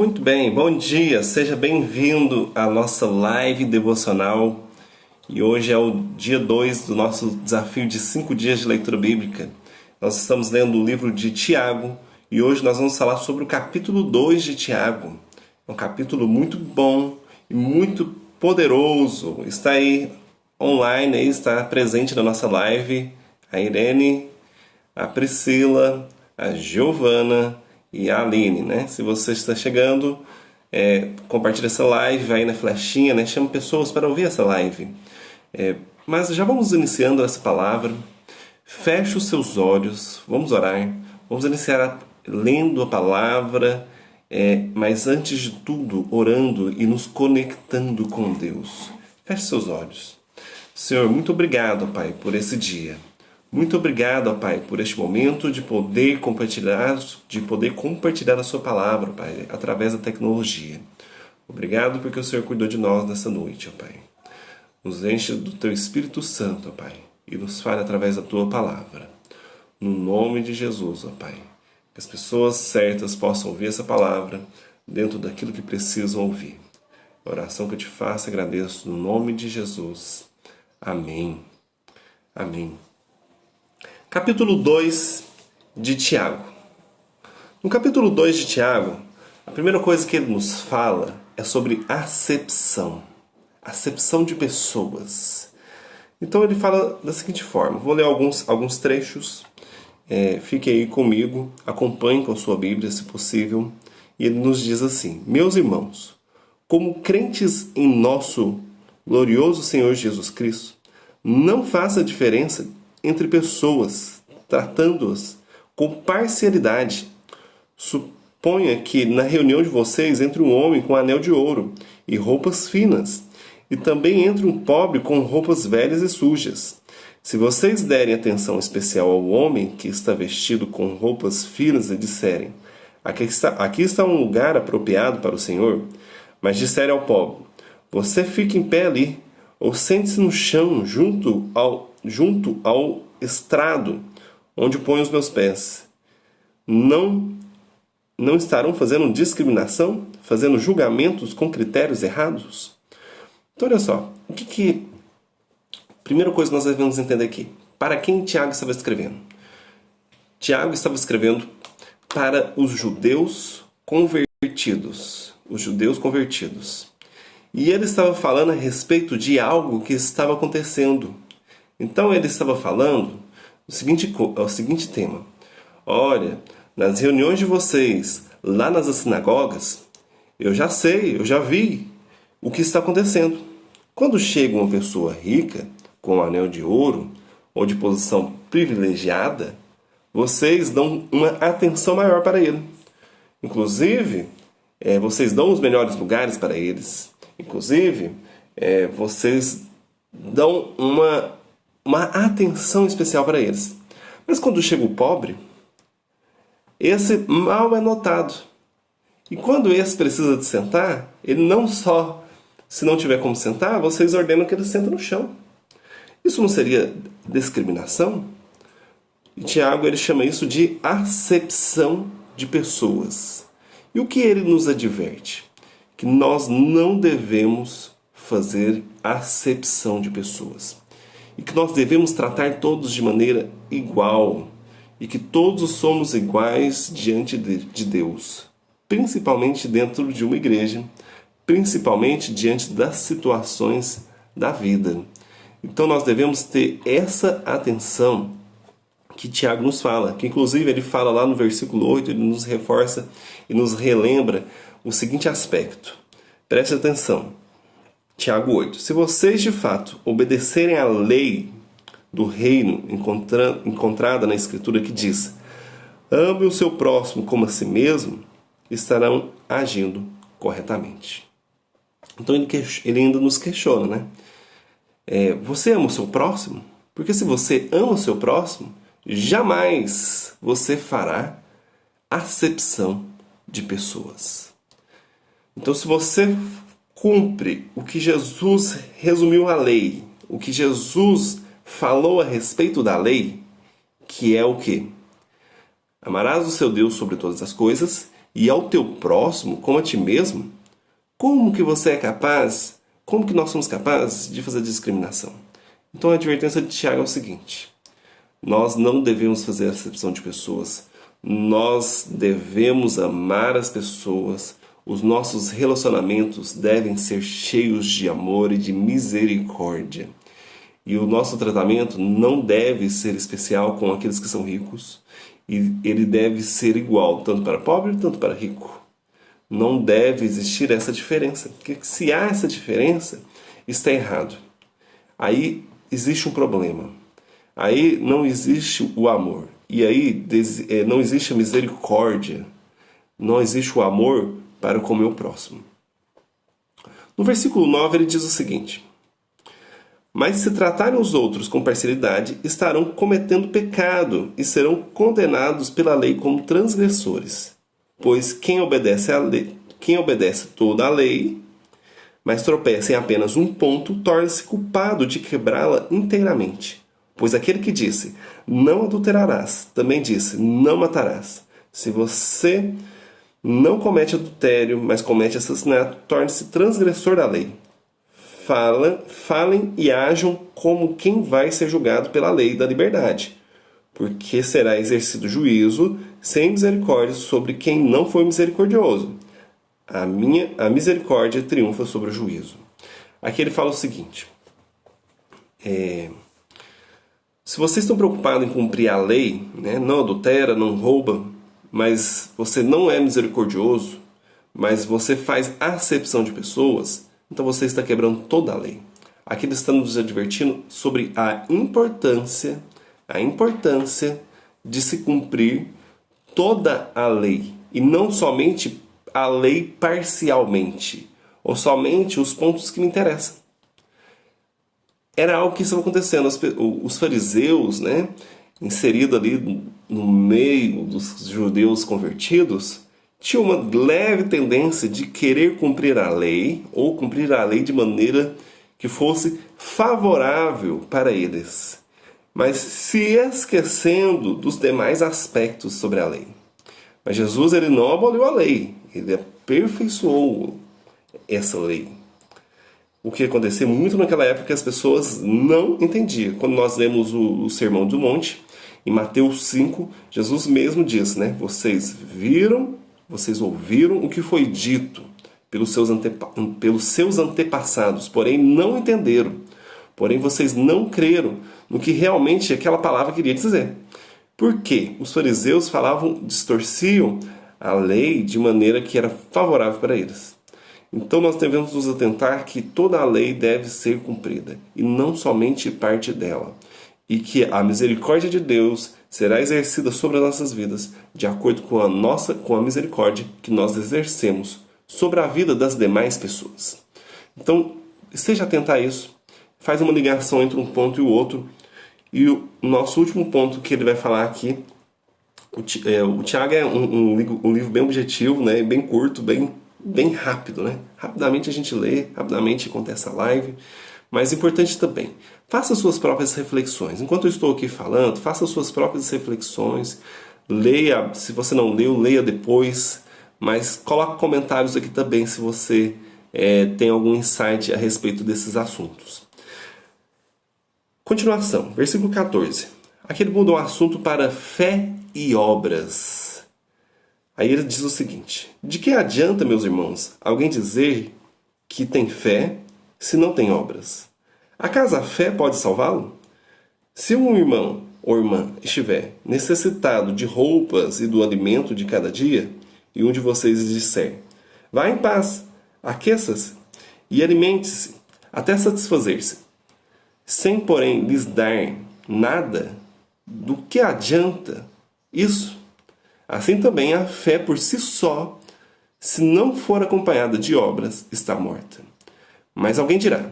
Muito bem, bom dia, seja bem-vindo à nossa live devocional. E hoje é o dia 2 do nosso desafio de 5 dias de leitura bíblica. Nós estamos lendo o livro de Tiago e hoje nós vamos falar sobre o capítulo 2 de Tiago. É um capítulo muito bom e muito poderoso. Está aí online, está presente na nossa live a Irene, a Priscila, a Giovana e a Aline, né? Se você está chegando, compartilha essa live, vai na flechinha, né? Chama pessoas para ouvir essa live. Mas já vamos iniciando essa palavra. Feche os seus olhos, vamos orar. Vamos iniciar lendo a palavra, mas antes de tudo, orando e nos conectando com Deus. Feche seus olhos. Senhor, muito obrigado, Pai, por esse dia. Muito obrigado, Pai, por este momento de poder compartilhar a sua palavra, Pai, através da tecnologia. Obrigado porque o Senhor cuidou de nós nessa noite, ó Pai. Nos enche do Teu Espírito Santo, ó Pai, e nos fale através da Tua palavra. No nome de Jesus, ó Pai. Que as pessoas certas possam ouvir essa palavra dentro daquilo que precisam ouvir. A oração que eu te faço e agradeço no nome de Jesus. Amém. Amém. Capítulo 2 de Tiago. No capítulo 2 de Tiago, a primeira coisa que ele nos fala é sobre acepção. Acepção de pessoas. Então ele fala da seguinte forma. Vou ler alguns trechos. Fique aí comigo. Acompanhe com a sua Bíblia, se possível. E ele nos diz assim: Meus irmãos, como crentes em nosso glorioso Senhor Jesus Cristo, não faça diferença entre pessoas, tratando-as com parcialidade. Suponha que na reunião de vocês entre um homem com anel de ouro e roupas finas, e também entre um pobre com roupas velhas e sujas. Se vocês derem atenção especial ao homem que está vestido com roupas finas e disserem: aqui está um lugar apropriado para o Senhor, mas disserem ao pobre: você fica em pé ali, ou sente-se no chão junto ao estrado onde ponho os meus pés. Não estarão fazendo discriminação? Fazendo julgamentos com critérios errados? Então, olha só. Primeira coisa que nós devemos entender aqui. Para quem Tiago estava escrevendo? Tiago estava escrevendo para os judeus convertidos. Os judeus convertidos. E ele estava falando a respeito de algo que estava acontecendo. Então ele estava falando o seguinte tema. Olha, nas reuniões de vocês, lá nas sinagogas, eu já vi o que está acontecendo. Quando chega uma pessoa rica, com um anel de ouro, ou de posição privilegiada, vocês dão uma atenção maior para ele. Inclusive, vocês dão os melhores lugares para eles. Inclusive, vocês dão uma atenção especial para eles. Mas quando chega o pobre, esse mal é notado. E quando esse precisa de sentar, ele não só, se não tiver como sentar, vocês ordenam que ele sente no chão. Isso não seria discriminação? E Tiago ele chama isso de acepção de pessoas. E o que ele nos adverte? Que nós não devemos fazer acepção de pessoas. E que nós devemos tratar todos de maneira igual. E que todos somos iguais diante de Deus. Principalmente dentro de uma igreja. Principalmente diante das situações da vida. Então nós devemos ter essa atenção que Tiago nos fala. Que inclusive ele fala lá no versículo 8, ele nos reforça e nos relembra o seguinte aspecto. Preste atenção. Tiago 8. Se vocês de fato obedecerem à lei do reino encontrada na Escritura que diz: ame o seu próximo como a si mesmo, estarão agindo corretamente. Então ele ainda nos questiona, né? Você ama o seu próximo? Porque se você ama o seu próximo, jamais você fará acepção de pessoas. Então, se você cumpre o que Jesus resumiu a lei, o que Jesus falou a respeito da lei, que é o quê? Amarás o seu Deus sobre todas as coisas e ao teu próximo como a ti mesmo, como que você é capaz, como que nós somos capazes de fazer discriminação? Então a advertência de Tiago é o seguinte: nós não devemos fazer acepção de pessoas, nós devemos amar as pessoas, os nossos relacionamentos devem ser cheios de amor e de misericórdia. E o nosso tratamento não deve ser especial com aqueles que são ricos, e ele deve ser igual tanto para pobre quanto para rico. Não deve existir essa diferença, porque se há essa diferença, está errado. Aí existe um problema. Aí não existe o amor. E aí não existe a misericórdia. Não existe o amor para com o meu próximo. No versículo 9 ele diz o seguinte: mas se tratarem os outros com parcialidade, estarão cometendo pecado e serão condenados pela lei como transgressores. Pois quem obedece toda a lei, mas tropeça em apenas um ponto, torna-se culpado de quebrá-la inteiramente. Pois aquele que disse, não adulterarás, também disse, não matarás. Se você não comete adultério, mas comete assassinato, torne-se transgressor da lei. Falem e ajam como quem vai ser julgado pela lei da liberdade, porque será exercido juízo sem misericórdia sobre quem não foi misericordioso. A misericórdia triunfa sobre o juízo. Aqui ele fala o seguinte: se vocês estão preocupados em cumprir a lei, né, não adultera, não rouba, mas você não é misericordioso, mas você faz acepção de pessoas, então você está quebrando toda a lei. Aqui ele está nos advertindo sobre a importância de se cumprir toda a lei, e não somente a lei parcialmente, ou somente os pontos que me interessam. Era algo que estava acontecendo. Os fariseus, né, inseridos ali no meio dos judeus convertidos, tinham uma leve tendência de querer cumprir a lei, ou cumprir a lei de maneira que fosse favorável para eles, mas se esquecendo dos demais aspectos sobre a lei. Mas Jesus, ele não aboliu a lei, ele aperfeiçoou essa lei. O que acontecia muito naquela época é que as pessoas não entendiam. Quando nós lemos o Sermão do Monte, em Mateus 5, Jesus mesmo diz, né? Vocês ouviram o que foi dito pelos seus antepassados, porém não entenderam. Porém vocês não creram no que realmente aquela palavra queria dizer. Por quê? Os fariseus distorciam a lei de maneira que era favorável para eles. Então nós devemos nos atentar que toda a lei deve ser cumprida, e não somente parte dela. E que a misericórdia de Deus será exercida sobre as nossas vidas, de acordo com a misericórdia que nós exercemos sobre a vida das demais pessoas. Então, esteja atento a isso. Faz uma ligação entre um ponto e o outro. E o nosso último ponto que ele vai falar aqui, o Tiago é um livro bem objetivo, né? Bem curto, bem rápido, né? Rapidamente a gente lê, rapidamente acontece a live, mas importante também, faça suas próprias reflexões. Enquanto eu estou aqui falando, faça suas próprias reflexões, leia, se você não leu, leia depois, mas coloque comentários aqui também se você tem algum insight a respeito desses assuntos. Continuação, versículo 14. Aqui ele mudou o assunto para fé e obras. Aí ele diz o seguinte: de que adianta, meus irmãos, alguém dizer que tem fé se não tem obras? Acaso a fé pode salvá-lo? Se um irmão ou irmã estiver necessitado de roupas e do alimento de cada dia, e um de vocês lhe disser, vá em paz, aqueça-se e alimente-se até satisfazer-se, sem porém lhes dar nada, do que adianta isso? Assim também a fé por si só, se não for acompanhada de obras, está morta. Mas alguém dirá,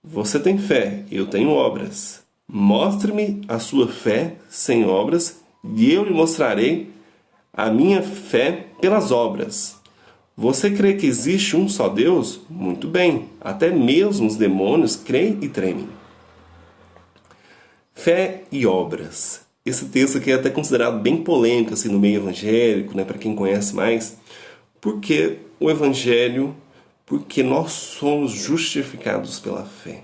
você tem fé, eu tenho obras. Mostre-me a sua fé sem obras, e eu lhe mostrarei a minha fé pelas obras. Você crê que existe um só Deus? Muito bem, até mesmo os demônios creem e tremem. Fé e obras. esse texto aqui é até considerado bem polêmico assim, no meio evangélico, né, para quem conhece mais, porque o evangelho, porque nós somos justificados pela fé.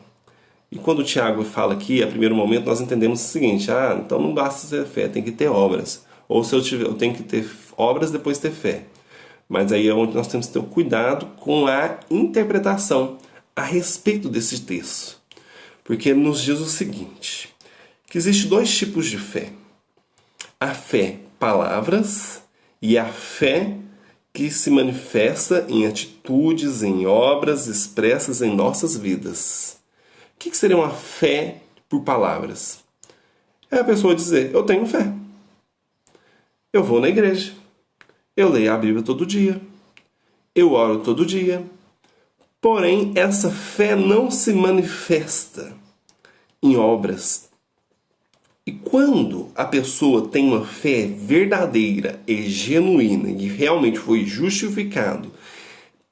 E quando o Tiago fala aqui, a primeiro momento, nós entendemos o seguinte: então não basta ter fé, tem que ter obras. Ou se eu tenho que ter obras, depois ter fé. Mas aí é onde nós temos que ter cuidado com a interpretação a respeito desse texto. Porque ele nos diz o seguinte, que existe dois tipos de fé. A fé palavras e a fé que se manifesta em atitudes, em obras expressas em nossas vidas. O que seria uma fé por palavras? É a pessoa dizer, eu tenho fé. Eu vou na igreja. Eu leio a Bíblia todo dia. Eu oro todo dia. Porém, essa fé não se manifesta em obras. E quando a pessoa tem uma fé verdadeira e genuína e realmente foi justificado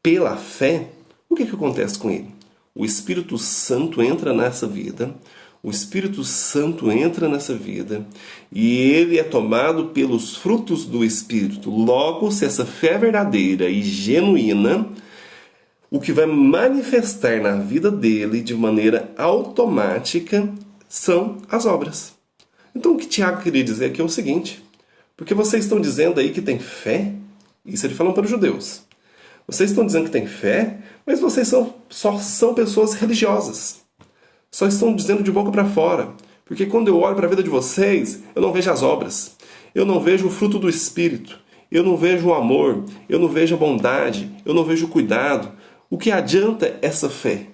pela fé, o que acontece com ele? O Espírito Santo entra nessa vida, o Espírito Santo entra nessa vida e ele é tomado pelos frutos do Espírito. Logo, se essa fé é verdadeira e genuína, o que vai manifestar na vida dele de maneira automática são as obras. Então o que Tiago queria dizer aqui é o seguinte, porque vocês estão dizendo aí que tem fé, isso ele falando para os judeus. Vocês estão dizendo que tem fé, mas vocês só são pessoas religiosas. Só estão dizendo de boca para fora. Porque quando eu olho para a vida de vocês, eu não vejo as obras. Eu não vejo o fruto do Espírito. Eu não vejo o amor. Eu não vejo a bondade. Eu não vejo o cuidado. O que adianta essa fé?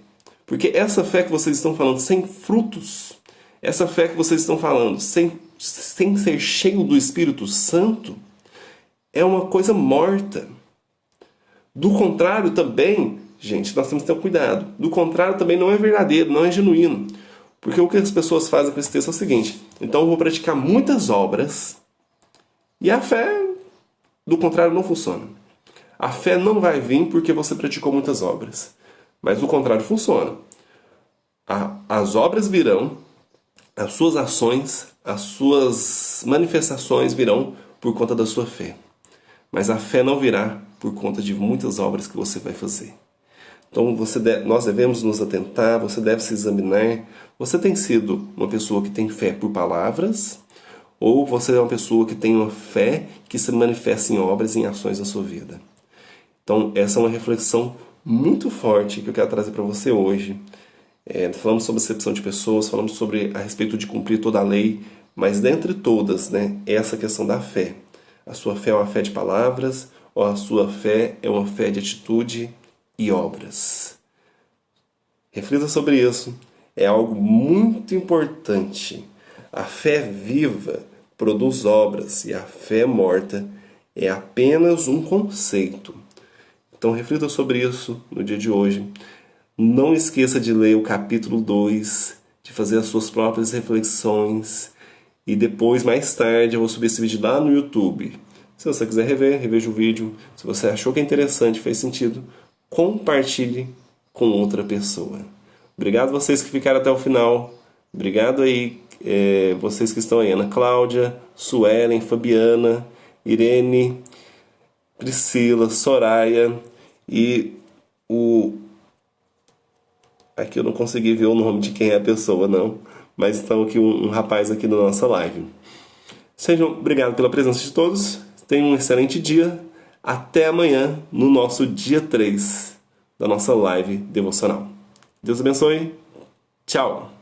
Porque essa fé que vocês estão falando sem frutos, essa fé que vocês estão falando sem ser cheio do Espírito Santo, é uma coisa morta. Do contrário também, gente, nós temos que ter cuidado. Do contrário também não é verdadeiro, não é genuíno. Porque o que as pessoas fazem com esse texto é o seguinte: então eu vou praticar muitas obras e a fé, do contrário, não funciona. A fé não vai vir porque você praticou muitas obras. Mas do contrário funciona. As obras virão, as suas ações, as suas manifestações virão por conta da sua fé. Mas a fé não virá por conta de muitas obras que você vai fazer. Então nós devemos nos atentar, você deve se examinar. Você tem sido uma pessoa que tem fé por palavras? Ou você é uma pessoa que tem uma fé que se manifesta em obras e em ações na sua vida? Então essa é uma reflexão muito forte que eu quero trazer para você hoje. Falamos sobre acepção de pessoas, falamos sobre a respeito de cumprir toda a lei, mas dentre todas, essa questão da fé. A sua fé é uma fé de palavras ou a sua fé é uma fé de atitude e obras? Reflita sobre isso. É algo muito importante. A fé viva produz obras e a fé morta é apenas um conceito. Então reflita sobre isso no dia de hoje. Não esqueça de ler o capítulo 2, de fazer as suas próprias reflexões. E depois, mais tarde, eu vou subir esse vídeo lá no YouTube. Se você quiser reveja o vídeo. Se você achou que é interessante, fez sentido, compartilhe com outra pessoa. Obrigado a vocês que ficaram até o final. Obrigado aí, vocês que estão aí. Ana Cláudia, Suelen, Fabiana, Irene, Priscila, Soraya e Aqui eu não consegui ver o nome de quem é a pessoa, não. Mas estão aqui um rapaz aqui na nossa live. Sejam obrigado pela presença de todos. Tenham um excelente dia. Até amanhã, no nosso dia 3 da nossa live devocional. Deus abençoe. Tchau.